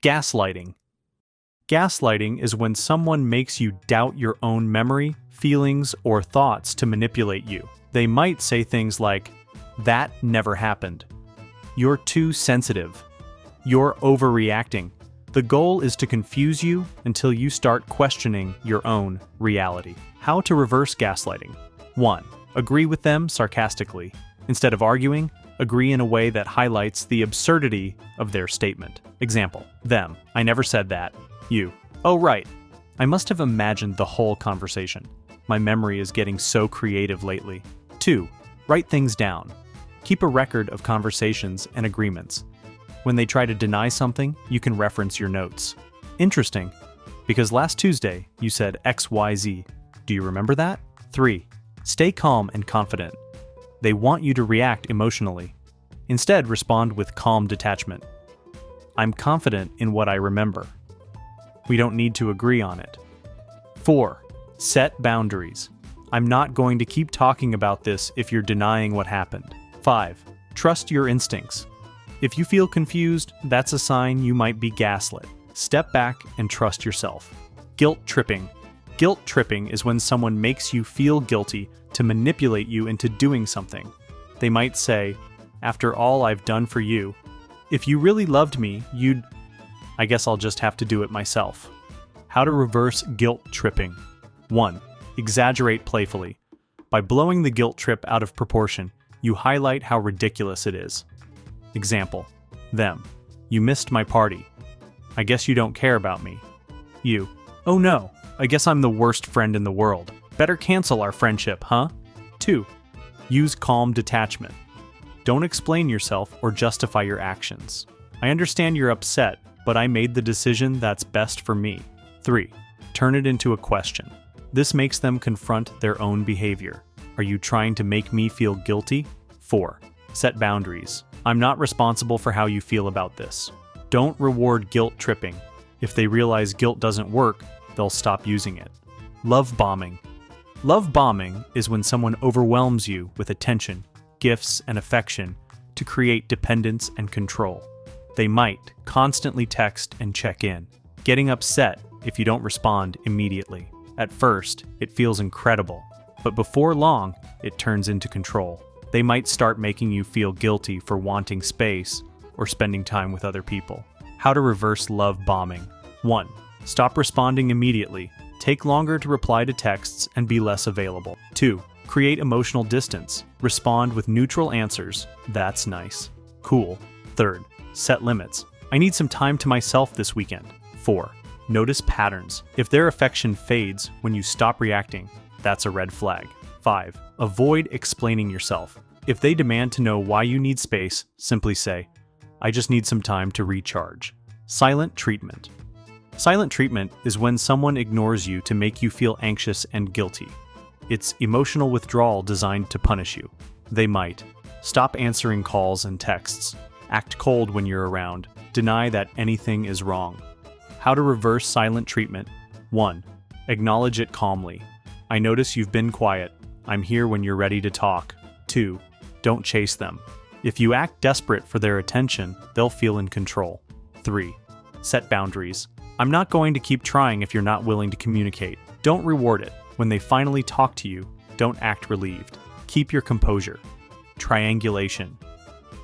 Gaslighting. Gaslighting is when someone makes you doubt your own memory, feelings, or thoughts to manipulate you. They might say things like, "That never happened," "You're too sensitive," "You're overreacting." The goal is to confuse you until you start questioning your own reality. How to reverse gaslighting. 1. Agree with them sarcastically. Instead of arguing, agree in a way that highlights the absurdity of their statement. Example, them, "I never said that." You, "Oh right, I must have imagined the whole conversation. My memory is getting so creative lately." 2. Write things down. Keep a record of conversations and agreements. When they try to deny something, you can reference your notes. Interesting, because last Tuesday you said XYZ. Do you remember that? 3. Stay calm and confident. They want you to react emotionally. Instead, respond with calm detachment. "I'm confident in what I remember." We don't need to agree on it. 4. Set boundaries. "I'm not going to keep talking about this if you're denying what happened." 5. Trust your instincts. If you feel confused, that's a sign you might be gaslit. Step back and trust yourself. Guilt tripping. Guilt tripping is when someone makes you feel guilty to manipulate you into doing something. They might say, "After all I've done for you, if you really loved me, you'd... I guess I'll just have to do it myself." How to reverse guilt tripping. 1. Exaggerate playfully. By blowing the guilt trip out of proportion, you highlight how ridiculous it is. Example, them, "You missed my party. I guess you don't care about me." You, "Oh no, I guess I'm the worst friend in the world. Better cancel our friendship, huh?" 2. Use calm detachment. Don't explain yourself or justify your actions. "I understand you're upset, but I made the decision that's best for me." 3. Turn it into a question. This makes them confront their own behavior. "Are you trying to make me feel guilty?" 4. Set boundaries. "I'm not responsible for how you feel about this." Don't reward guilt tripping. If they realize guilt doesn't work, they'll stop using it. Love bombing. Love bombing is when someone overwhelms you with attention, gifts, and affection to create dependence and control. They might constantly text and check in, getting upset if you don't respond immediately. At first, it feels incredible, but before long, it turns into control. They might start making you feel guilty for wanting space or spending time with other people. How to reverse love bombing. 1. Stop responding immediately. Take longer to reply to texts and be less available. 2. Create emotional distance. Respond with neutral answers. "That's nice." "Cool." 3. Set limits. "I need some time to myself this weekend." 4. Notice patterns. If their affection fades when you stop reacting, that's a red flag. 5. Avoid explaining yourself. If they demand to know why you need space, simply say, "I just need some time to recharge." Silent treatment. Silent treatment is when someone ignores you to make you feel anxious and guilty. It's emotional withdrawal designed to punish you. They might stop answering calls and texts, act cold when you're around, deny that anything is wrong. How to reverse silent treatment. 1. Acknowledge it calmly. "I notice you've been quiet. I'm here when you're ready to talk." 2. Don't chase them. If you act desperate for their attention, they'll feel in control. 3. Set boundaries. "I'm not going to keep trying if you're not willing to communicate." Don't reward it. When they finally talk to you, don't act relieved. Keep your composure. Triangulation.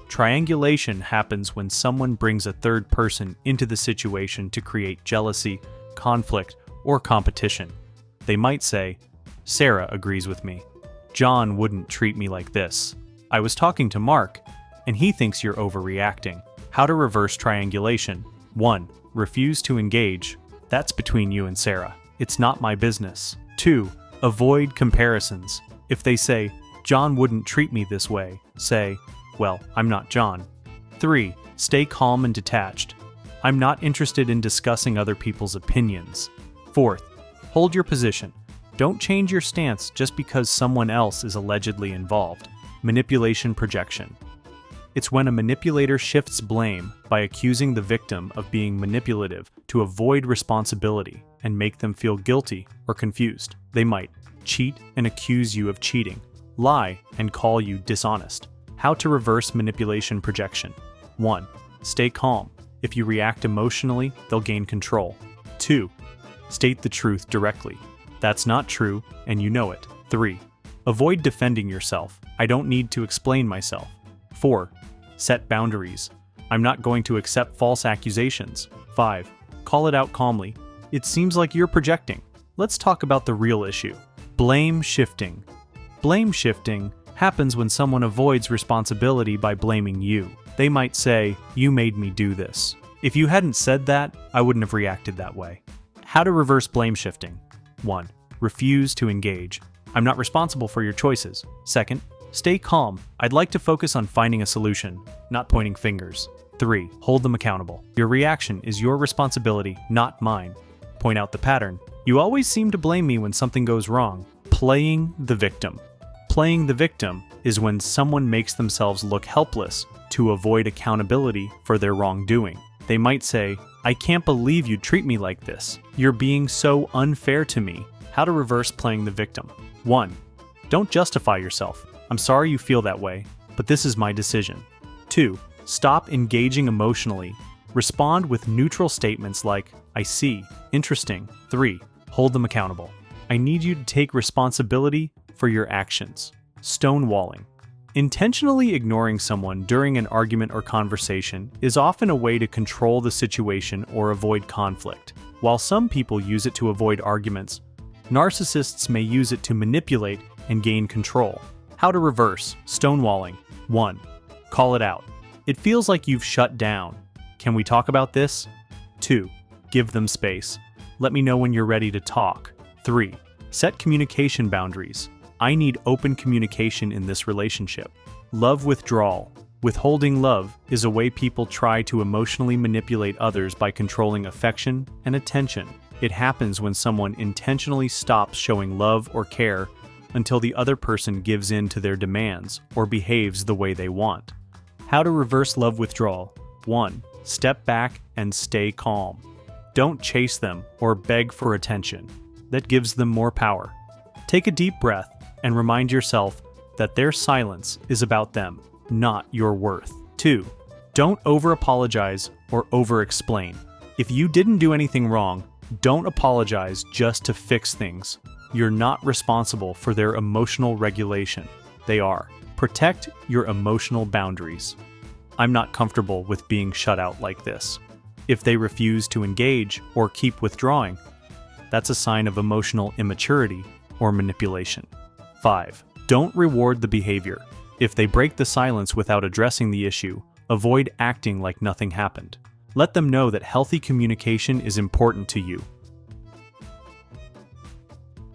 Triangulation happens when someone brings a third person into the situation to create jealousy, conflict, or competition. They might say, "Sarah agrees with me. John wouldn't treat me like this. I was talking to Mark, and he thinks you're overreacting." How to reverse triangulation. 1. Refuse to engage. "That's between you and Sarah. It's not my business." 2. Avoid comparisons. If they say, "John wouldn't treat me this way," say, "Well, I'm not John." 3. Stay calm and detached. "I'm not interested in discussing other people's opinions." 4. Hold your position. Don't change your stance just because someone else is allegedly involved. Manipulation projection. It's when a manipulator shifts blame by accusing the victim of being manipulative to avoid responsibility and make them feel guilty or confused. They might cheat and accuse you of cheating, lie and call you dishonest. How to reverse manipulation projection. 1. Stay calm. If you react emotionally, they'll gain control. 2. State the truth directly. That's not true, and you know it. 3. Avoid defending yourself. I don't need to explain myself. 4. Set boundaries. I'm not going to accept false accusations. 5. Call it out calmly. It seems like you're projecting. Let's talk about the real issue. Blame shifting. Blame shifting happens when someone avoids responsibility by blaming you. They might say, "You made me do this." If you hadn't said that, I wouldn't have reacted that way. How to reverse blame shifting. 1. Refuse to engage. I'm not responsible for your choices. 2. Stay calm. I'd like to focus on finding a solution, not pointing fingers. 3. Hold them accountable. Your reaction is your responsibility, not mine. Point out the pattern. You always seem to blame me when something goes wrong. Playing the victim. Playing the victim is when someone makes themselves look helpless to avoid accountability for their wrongdoing. They might say, "I can't believe you treat me like this. You're being so unfair to me." How to reverse playing the victim. 1. Don't justify yourself. I'm sorry you feel that way, but this is my decision. 2. Stop engaging emotionally. Respond with neutral statements like, "I see," "Interesting." 3. Hold them accountable. I need you to take responsibility for your actions. Stonewalling. Intentionally ignoring someone during an argument or conversation is often a way to control the situation or avoid conflict. While some people use it to avoid arguments, narcissists may use it to manipulate and gain control. How to reverse stonewalling. 1. Call it out. It feels like you've shut down. Can we talk about this? 2. Give them space. Let me know when you're ready to talk. 3. Set communication boundaries. I need open communication in this relationship. Love withdrawal. Withholding love is a way people try to emotionally manipulate others by controlling affection and attention. It happens when someone intentionally stops showing love or care until the other person gives in to their demands or behaves the way they want. How to reverse love withdrawal. 1. Step back and stay calm. Don't chase them or beg for attention. That gives them more power. Take a deep breath and remind yourself that their silence is about them, not your worth. 2. Don't over-apologize or over-explain. If you didn't do anything wrong, don't apologize just to fix things. You're not responsible for their emotional regulation. They are. Protect your emotional boundaries. I'm not comfortable with being shut out like this. If they refuse to engage or keep withdrawing, that's a sign of emotional immaturity or manipulation. 5. Don't reward the behavior. If they break the silence without addressing the issue, avoid acting like nothing happened. Let them know that healthy communication is important to you